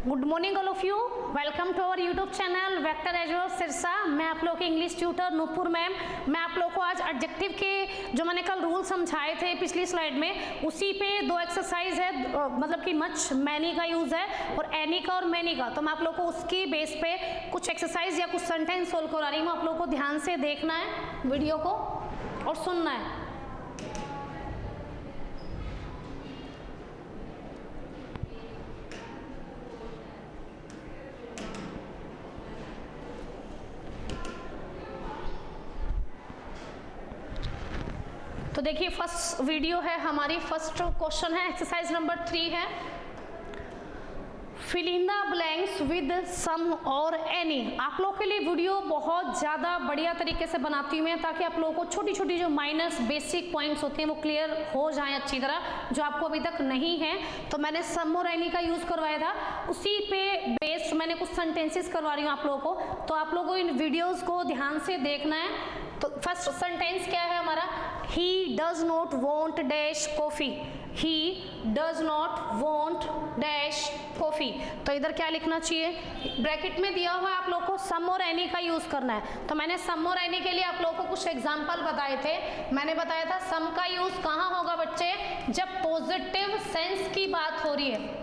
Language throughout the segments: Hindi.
Good morning all of you, welcome to our YouTube channel vector एजो सिरसा। मैं आप लोग के इंग्लिश ट्यूटर नूपुर मैम। मैं आप लोग को आज एडजेक्टिव के जो मैंने कल रूल समझाए थे पिछली स्लाइड में, उसी पे दो एक्सरसाइज है, मतलब कि मच मैनी का यूज है और एनी का और मैनी का। तो मैं आप लोग को उसकी बेस पे कुछ एक्सरसाइज या कुछ सेंटेंस सोल्व करा रही हूँ। आप लोग को ध्यान से देखना है वीडियो को और सुनना है। तो देखिए फर्स्ट वीडियो है हमारी, फर्स्ट क्वेश्चन है, एक्सरसाइज नंबर 3 है, fill in the blanks with some और एनी। आप लोग के लिए वीडियो बहुत ज़्यादा बढ़िया तरीके से बनाती हूँ मैं, ताकि आप लोगों को छोटी छोटी जो माइनस बेसिक पॉइंट्स होते हैं वो क्लियर हो जाएं अच्छी तरह, जो आपको अभी तक नहीं है। तो मैंने सम और एनी का यूज़ करवाया था, उसी पे बेस्ड मैंने कुछ सेंटेंसेस करवा रही हूँ आप लोगों को। तो आप लोगों को इन वीडियोज़ को ध्यान से देखना है। तो फर्स्ट सेंटेंस क्या है हमारा, he does not want dash coffee. He does not want dash coffee. तो इधर क्या लिखना चाहिए, ब्रैकेट में दिया हुआ है आप लोग को सम और एनी का यूज करना है। तो मैंने सम और एनी के लिए आप लोगों को कुछ एग्जांपल बताए थे। मैंने बताया था सम का यूज कहाँ होगा बच्चे, जब पॉजिटिव सेंस की बात हो रही है।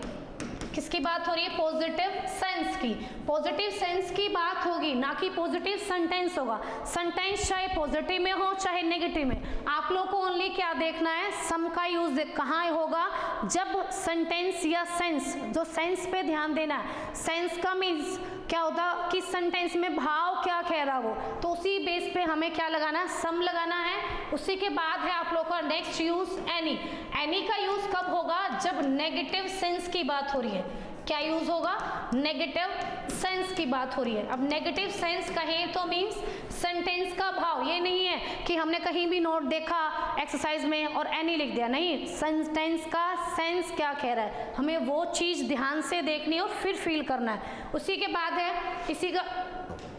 किसकी बात हो रही है, पॉजिटिव सेंस की। पॉजिटिव सेंस की बात होगी, ना कि पॉजिटिव सेंटेंस होगा। सेंटेंस चाहे पॉजिटिव में हो चाहे नेगेटिव में, आप लोग को ओनली क्या देखना है, सम का यूज कहाँ होगा, जब सेंटेंस या सेंस, जो सेंस पे ध्यान देना है। सेंस का मीन्स क्या होता, कि सेंटेंस में भाव क्या कह रहा हो, तो उसी बेस पे हमें क्या लगाना है, सम लगाना है। उसी के बाद है आप लोग का नेक्स्ट यूज एनी। एनी का यूज कब होगा, जब नेगेटिव सेंस की बात हो रही है। क्या यूज होगा, नेगेटिव सेंस की बात हो रही है। अब नेगेटिव सेंस कहें तो मीन्स सेंटेंस का भाव, ये नहीं है कि हमने कहीं भी नोट देखा एक्सरसाइज में और एनी लिख दिया, नहीं। सेंटेंस का सेंस क्या कह रहा है, हमें वो चीज ध्यान से देखनी है और फिर फील करना है। उसी के बाद है, इसी का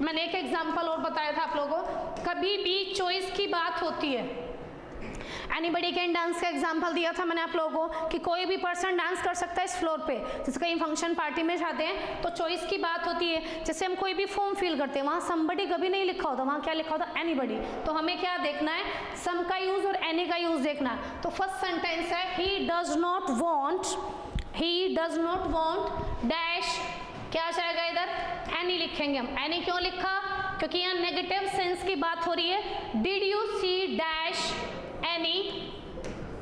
मैंने एक एग्जांपल और बताया था आप लोगों को, कभी भी चॉइस की बात होती है। एनीबडी कैन डांस का एग्जाम्पल दिया था मैंने आप लोगों को, कि कोई भी पर्सन डांस कर सकता है इस फ्लोर पे। जैसे कहीं फंक्शन पार्टी में जाते हैं तो चॉइस की बात होती है। जैसे हम कोई भी फॉर्म फिल करते हैं, वहाँ समबडी कभी नहीं लिखा होता, वहाँ क्या लिखा होता, एनीबडी। तो हमें क्या देखना है, सम का यूज और एनी का यूज देखना है। तो फर्स्ट सेंटेंस है, he does not want, he does not want dash, क्या जाएगा इधर, एनी लिखेंगे हम। एनी क्यों लिखा, क्योंकि यहाँ नेगेटिव सेंस की बात हो रही है। Did you see dash any,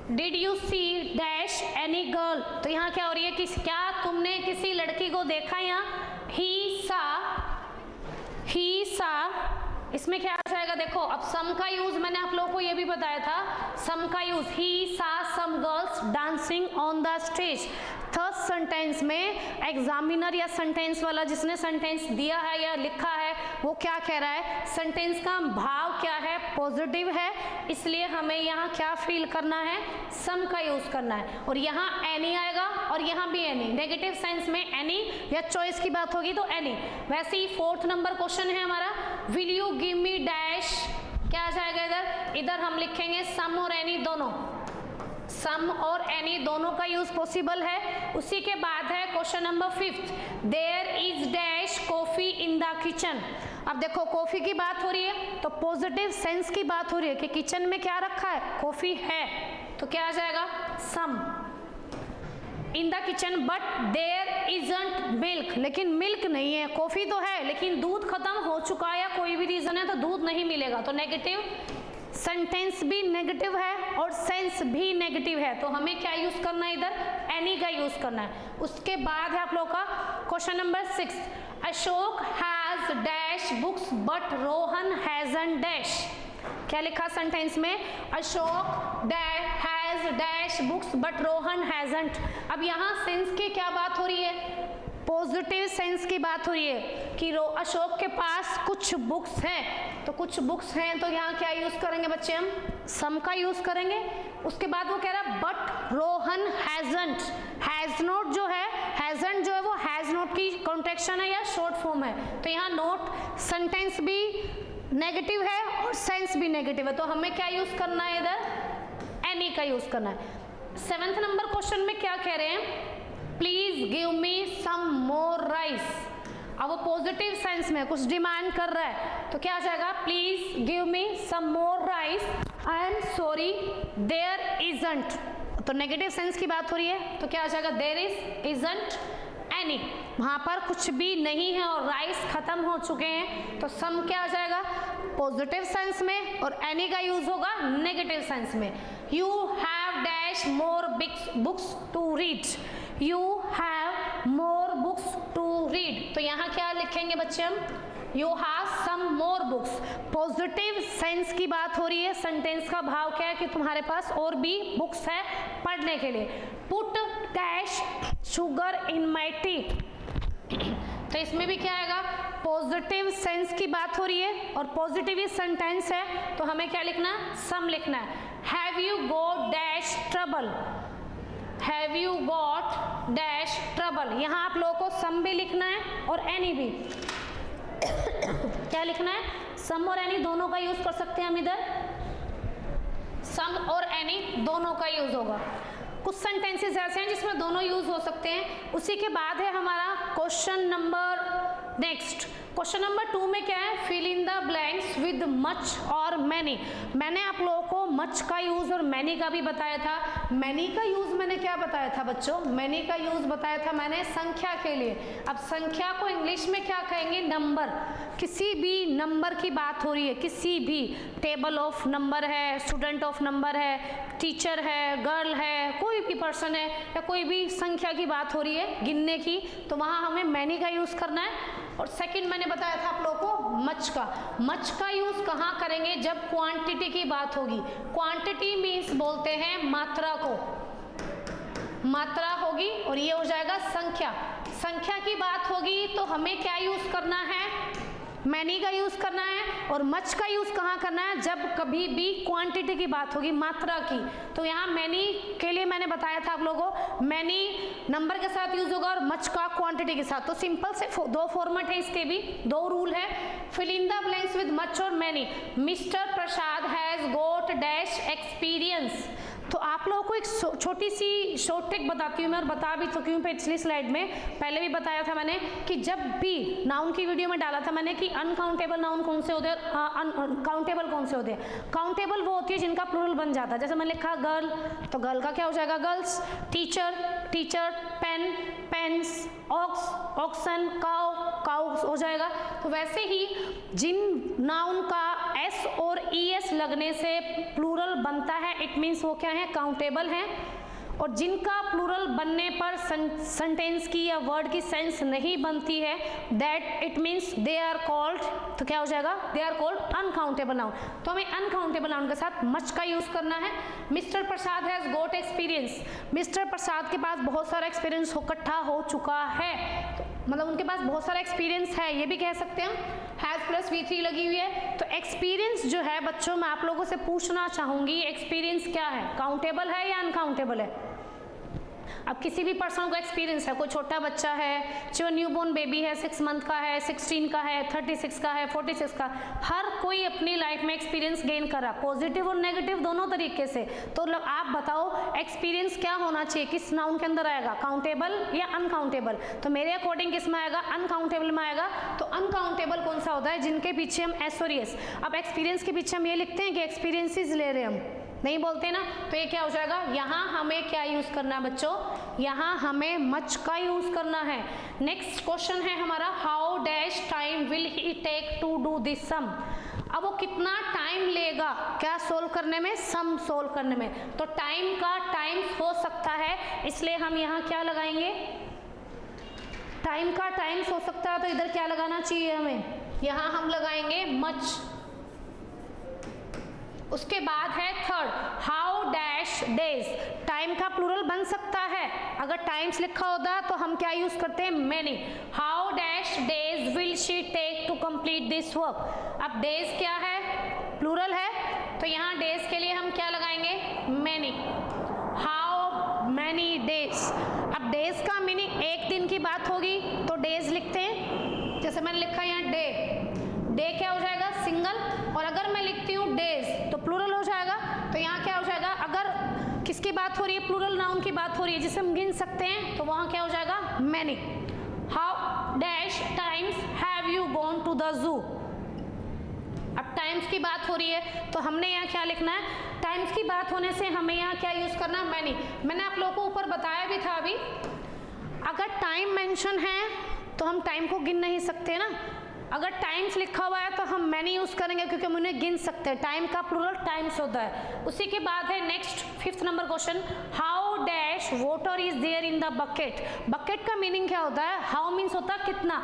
did you see dash any girl. तो यहाँ क्या हो रही है कि क्या तुमने किसी लड़की को देखा, यहाँ ही सा, इसमें क्या आ जाएगा, देखो अब सम का यूज मैंने आप लोगों को ये भी बताया था, सम का use, he saw some girls dancing on the stage. Third sentence में एग्जामिनर या सेंटेंस वाला जिसने सेंटेंस दिया है या लिखा है, वो क्या कह रहा है, सेंटेंस का भाव क्या है, पॉजिटिव है, इसलिए हमें यहाँ क्या फील करना है, सम का यूज करना है। और यहाँ एनी आएगा और यहाँ भी एनी। नेगेटिव सेंस में एनी या चॉइस की बात होगी तो एनी। वैसे ही फोर्थ नंबर क्वेश्चन है हमारा, will you give me dash, क्या आ जाएगा इधर, इधर हम लिखेंगे सम और एनी दोनों, सम और एनी दोनों का यूज पॉसिबल है। उसी के बाद है question number 5, there is dash coffee in the kitchen. अब देखो कॉफी की बात हो रही है तो पॉजिटिव सेंस की बात हो रही है कि किचन में क्या रखा है, कॉफी है, तो क्या आ जाएगा, some in the kitchen, but there isn't milk, लेकिन मिल्क नहीं है। कॉफी तो है लेकिन दूध खत्म हो चुका है या कोई भी रीजन है तो दूध नहीं मिलेगा। तो नेगेटिव सेंटेंस भी नेगेटिव है और सेंस भी नेगेटिव है, तो हमें क्या यूज करना है, इधर एनी का यूज करना है। उसके बाद है आप लोगों का question number 6, Ashok has dash books but Rohan hasn't dash. क्या लिखा सेंटेंस में, Ashok has dash books but Rohan hasn't. अब यहाँ सेंस की क्या बात हो रही है, पॉजिटिव सेंस की बात हो रही है कि अशोक के पास कुछ बुक्स हैं। तो कुछ बुक्स हैं तो यहाँ क्या यूज करेंगे बच्चे, हम सम का यूज करेंगे। उसके बाद वो कह रहा है but Rohan hasn't, has not जो है, हैजंट जो है वो हैज नॉट की कॉन्ट्रैक्शन है या शॉर्ट फॉर्म है। तो यहाँ नॉट सेंटेंस भी नेगेटिव है और सेंस भी नेगेटिव है, तो हमें क्या यूज करना है, इधर एनी का यूज करना है। 7th नंबर क्वेश्चन में क्या कह रहे हैं, please give me some more rice. अब वो पॉजिटिव सेंस में कुछ डिमांड कर रहा है, तो क्या आ जाएगा, please give me some more rice, I am sorry there isn't. तो नेगेटिव सेंस की बात हो रही है, तो क्या आ जाएगा, देयर इजंट एनी, वहां पर कुछ भी नहीं है और राइस खत्म हो चुके हैं, तो सम क्या आ जाएगा, पॉजिटिव सेंस में, और एनी का यूज होगा नेगेटिव सेंस में। You have dash more books to read, you have more books to read. तो यहाँ क्या लिखेंगे बच्चे हम, you have some more books. Positive sense की बात हो रही है, सेंटेंस का भाव क्या है कि तुम्हारे पास और भी बुक्स है पढ़ने के लिए। Put dash sugar in my T, तो इसमें भी क्या आएगा, पॉजिटिव सेंस की बात हो रही है और पॉजिटिव सेंटेंस है, तो हमें क्या लिखना है, सम लिखना है। Have you got dash trouble, have you got dash trouble. यहाँ आप लोगों को सम भी लिखना है और एनी भी क्या लिखना है, सम और एनी दोनों का यूज कर सकते हैं हम इधर, सम और एनी दोनों का यूज होगा। कुछ सेंटेंसेस ऐसे हैं जिसमें दोनों यूज हो सकते हैं। उसी के बाद है हमारा question number next. Question number 2 में क्या है, fill in the blanks with much और मैनी। मैंने आप लोगों को मच का यूज और मैनी का भी बताया था। मैनी का यूज मैंने क्या बताया था बच्चों, मैनी का यूज बताया था मैंने संख्या के लिए। अब संख्या को इंग्लिश में क्या कहेंगे, नंबर। किसी भी नंबर की बात हो रही है, किसी भी टेबल ऑफ नंबर है, स्टूडेंट ऑफ नंबर है, टीचर है, गर्ल है, कोई भी पर्सन है, या कोई भी संख्या की बात हो रही है गिनने की, तो वहाँ हमें मैनी का यूज करना है। और सेकंड मैंने बताया था आप लोगों को मच का। मच का यूज कहाँ करेंगे, जब क्वांटिटी की बात होगी। क्वांटिटी मीन्स बोलते हैं मात्रा को, मात्रा होगी, और ये हो जाएगा संख्या। संख्या की बात होगी तो हमें क्या यूज करना है, मैनी का यूज करना है। और मच का यूज कहाँ करना है, जब कभी भी क्वांटिटी की बात होगी, मात्रा की। तो यहाँ मैनी के लिए मैंने बताया था आप लोगों को, मैनी नंबर के साथ यूज होगा और मच का क्वांटिटी के साथ। तो सिंपल से दो फॉर्मेट है, इसके भी दो रूल है। Fill in the blanks with much और many. Mister Prasad has got dash experience. तो आप लोगों को एक छोटी सी शॉर्ट ट्रिक बताती हूँ मैं, और बता भी चुकी हूँ पिछली स्लाइड में, पहले भी बताया था मैंने कि जब भी नाउन की वीडियो में डाला था मैंने कि अनकाउंटेबल नाउन कौन से होते हैं, काउंटेबल कौन से होते हैं। काउंटेबल वो होती है जिनका प्लूरल बन जाता है, जैसे मैंने लिखा गर्ल, तो गर्ल का क्या हो जाएगा, girls. Teacher, teacher. Pen, pens. Ox, oxen. Cow, cows हो जाएगा। तो वैसे ही जिन नाउन का एस और ईएस लगने से प्लूरल बनता है, इट मीन्स वो क्या है, काउंटेबल है। और जिनका प्लूरल बनने पर सेंटेंस की या वर्ड की सेंस नहीं बनती है, that it means they are called, तो क्या हो जाएगा, they are called uncountable noun. तो हमें अनकाउंटेबल नाउन के साथ मच का यूज करना है। Mister Prasad has got experience. Mister Prasad के पास बहुत सारा एक्सपीरियंस इकट्ठा हो चुका है, तो मतलब उनके पास बहुत सारा एक्सपीरियंस है, ये भी कह सकते हैं हम। हैज प्लस V3 लगी हुई है। तो एक्सपीरियंस जो है बच्चों, मैं आप लोगों से पूछना चाहूंगी, एक्सपीरियंस क्या है, काउंटेबल है या अनकाउंटेबल है। अब किसी भी पर्सन को एक्सपीरियंस है, कोई छोटा बच्चा है, जो न्यूबॉर्न बेबी है, 6 मंथ का है, 16 का है, 36 का है, 46 का, हर कोई अपनी लाइफ में एक्सपीरियंस गेन कर रहा, पॉजिटिव और नेगेटिव दोनों तरीके से। तो आप बताओ एक्सपीरियंस क्या होना चाहिए, किस नाउन के अंदर आएगा, काउंटेबल या अनकाउंटेबल। तो मेरे अकॉर्डिंग किस में आएगा, अनकाउंटेबल में आएगा। तो अनकाउंटेबल कौन सा होता है, जिनके पीछे हम एस और एस। अब एक्सपीरियंस के पीछे हम ये लिखते हैं कि एक्सपीरियंसेस ले रहे हम, नहीं बोलते ना, तो ये क्या हो जाएगा, यहाँ हमें क्या यूज करना है बच्चों, यहाँ हमें मच का यूज करना है। नेक्स्ट क्वेश्चन है हमारा, how dash time will he take to do this sum. अब वो कितना टाइम लेगा क्या सोल्व करने में, सम सोल्व करने में। तो टाइम का टाइम्स हो सकता है, इसलिए हम यहाँ क्या लगाएंगे, टाइम का टाइम्स हो सकता है, तो इधर क्या लगाना चाहिए हमें, यहाँ हम लगाएंगे मच। उसके बाद है third, how dash days. Time का प्लूरल बन सकता है, अगर टाइम्स लिखा होता तो हम क्या यूज करते हैं, many. How dash days will she take to complete this work. अब डेज क्या है, प्लूरल है, तो यहाँ डेज के लिए हम क्या लगाएंगे, मैनी। How many days. अब डेज का मीनिंग एक दिन की बात होगी तो डेज लिखते हैं, जैसे मैंने लिखा यहाँ डे, डे क्या हो जाएगा, सिंगल। और अगर मैं लिखती हूँ डेज तो प्लूरल हो जाएगा। तो यहाँ क्या हो जाएगा, अगर किसकी बात हो रही है, प्लूरल नाउन की बात हो रही है जिसे हम गिन सकते हैं, तो वहाँ क्या हो जाएगा many. How dash times have you gone to the zoo. अब टाइम्स की बात हो रही है तो हमने यहाँ क्या लिखना है, टाइम्स की बात होने से हमें यहाँ क्या यूज करना है मैनी। मैंने आप लोगों को ऊपर बताया भी था अभी, अगर टाइम मेंशन है तो हम टाइम को गिन नहीं सकते ना, अगर टाइम्स लिखा हुआ है तो हम मैनी यूज करेंगे क्योंकि हम उन्हें गिन सकते हैं, टाइम का प्लूरल टाइम्स होता है। उसी के बाद है next 5th number question, how dash water is there in the bucket. Bucket का मीनिंग क्या होता है, हाउ मीन्स होता है कितना,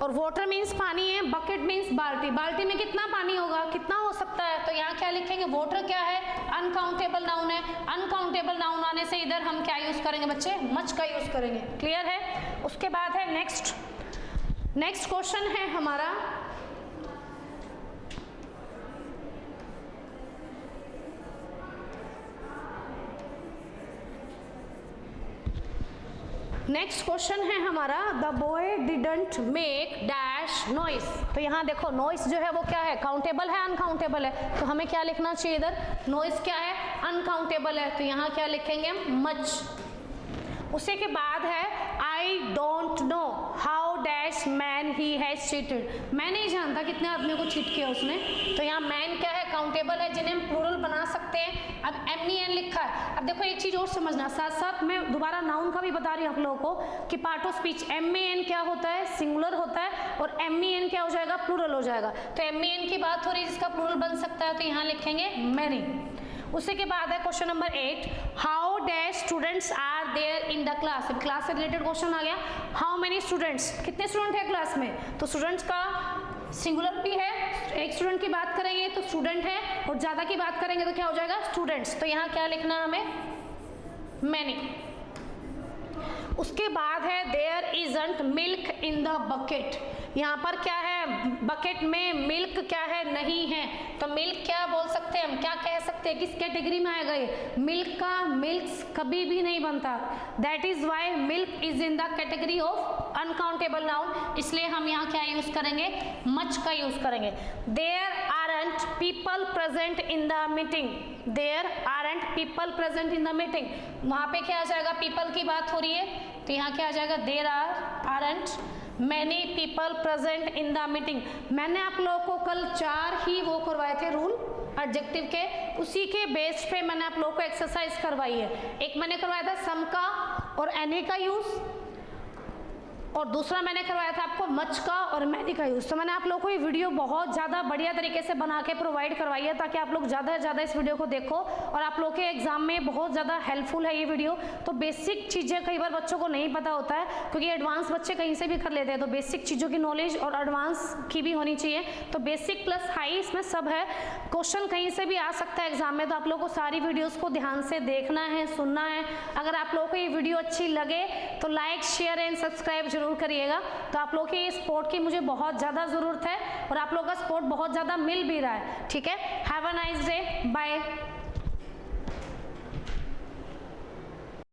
और वाटर मीन्स पानी है, बकेट मीन्स बाल्टी, बाल्टी में कितना पानी होगा, कितना हो सकता है। तो यहाँ क्या लिखेंगे, वाटर क्या है अनकाउंटेबल नाउन है, अनकाउंटेबल नाउन आने से इधर हम क्या यूज करेंगे बच्चे, मच का यूज करेंगे। क्लियर है। उसके बाद है नेक्स्ट क्वेश्चन है हमारा, नेक्स्ट क्वेश्चन है हमारा, the boy didn't make dash noise. तो यहाँ देखो नॉइस जो है वो क्या है, काउंटेबल है अनकाउंटेबल है, तो हमें क्या लिखना चाहिए इधर, नॉइस क्या है अनकाउंटेबल है, तो यहाँ क्या लिखेंगे मच। उसी के बाद है I don't know how dash man he has cheated. मैं नहीं जानता कितने आदमियों को चीट किया उसने, तो यहाँ मैन क्या है काउंटेबल है जिन्हें हम प्लूरल बना सकते हैं। अब MEN लिखा है। अब देखो एक चीज और समझना, साथ साथ मैं दोबारा नाउन का भी बता रही हूँ आप लोगों को कि पार्ट ऑफ स्पीच MAN क्या होता है, सिंगुलर होता है, और MEN क्या हो जाएगा, प्लूरल हो जाएगा। तो MEN की बात हो रही है जिसका प्लूरल बन सकता है, तो यहाँ लिखेंगे मैनी। उसी के बाद है question number 8, how dash students are there in the class. अब क्लास से रिलेटेड क्वेश्चन आ गया, हाउ मेनी स्टूडेंट्स, कितने स्टूडेंट है क्लास में, तो स्टूडेंट्स का सिंगुलर भी है, एक स्टूडेंट की बात करेंगे तो स्टूडेंट है, और ज्यादा की बात करेंगे तो क्या हो जाएगा स्टूडेंट्स, तो यहाँ क्या लिखना है हमें मैनी। उसके बाद है there isn't milk in the bucket. यहाँ पर क्या है, बकेट में मिल्क क्या है, नहीं है, तो मिल्क क्या बोल सकते हैं हम, क्या कह सकते हैं, किस कैटेगरी में आएगा ये, मिल्क का मिल्क्स कभी भी नहीं बनता, that is why milk is in the category of uncountable noun, इसलिए हम यहाँ क्या यूज करेंगे मच का यूज करेंगे। There aren't people present in the meeting, there aren't people present in the meeting, वहां पे क्या आ जाएगा, पीपल की बात हो रही है, तो यहाँ क्या आ जाएगा there aren't many people present in the meeting. मैंने आप लोगों को कल 4 ही वो करवाए थे रूल एडजेक्टिव के, उसी के बेस पे मैंने आप लोगों को एक्सरसाइज करवाई है। एक मैंने करवाया था सम का और एनी का यूज, और दूसरा मैंने करवाया था आपको मच का और मैनी का यूज। तो मैंने आप लोगों को ये वीडियो बहुत ज़्यादा बढ़िया तरीके से बना के प्रोवाइड करवाई है ताकि आप लोग ज़्यादा से ज़्यादा इस वीडियो को देखो, और आप लोगों के एग्जाम में बहुत ज़्यादा हेल्पफुल है ये वीडियो। तो बेसिक चीज़ें कई बार बच्चों को नहीं पता होता है, क्योंकि एडवांस बच्चे कहीं से भी कर लेते हैं, तो बेसिक चीज़ों की नॉलेज और एडवांस की भी होनी चाहिए। तो बेसिक प्लस हाई इसमें सब है, क्वेश्चन कहीं से भी आ सकता है एग्जाम में, तो आप लोगों को सारी वीडियोज़ को ध्यान से देखना है, सुनना है। अगर आप लोगों को ये वीडियो अच्छी लगे तो लाइक शेयर एंड सब्सक्राइब जरूर करिएगा। तो आप लोगों की सपोर्ट की मुझे बहुत ज़्यादा ज़रूरत है, और आप लोगों का सपोर्ट बहुत ज़्यादा मिल भी रहा है। ठीक है, have a nice day, bye.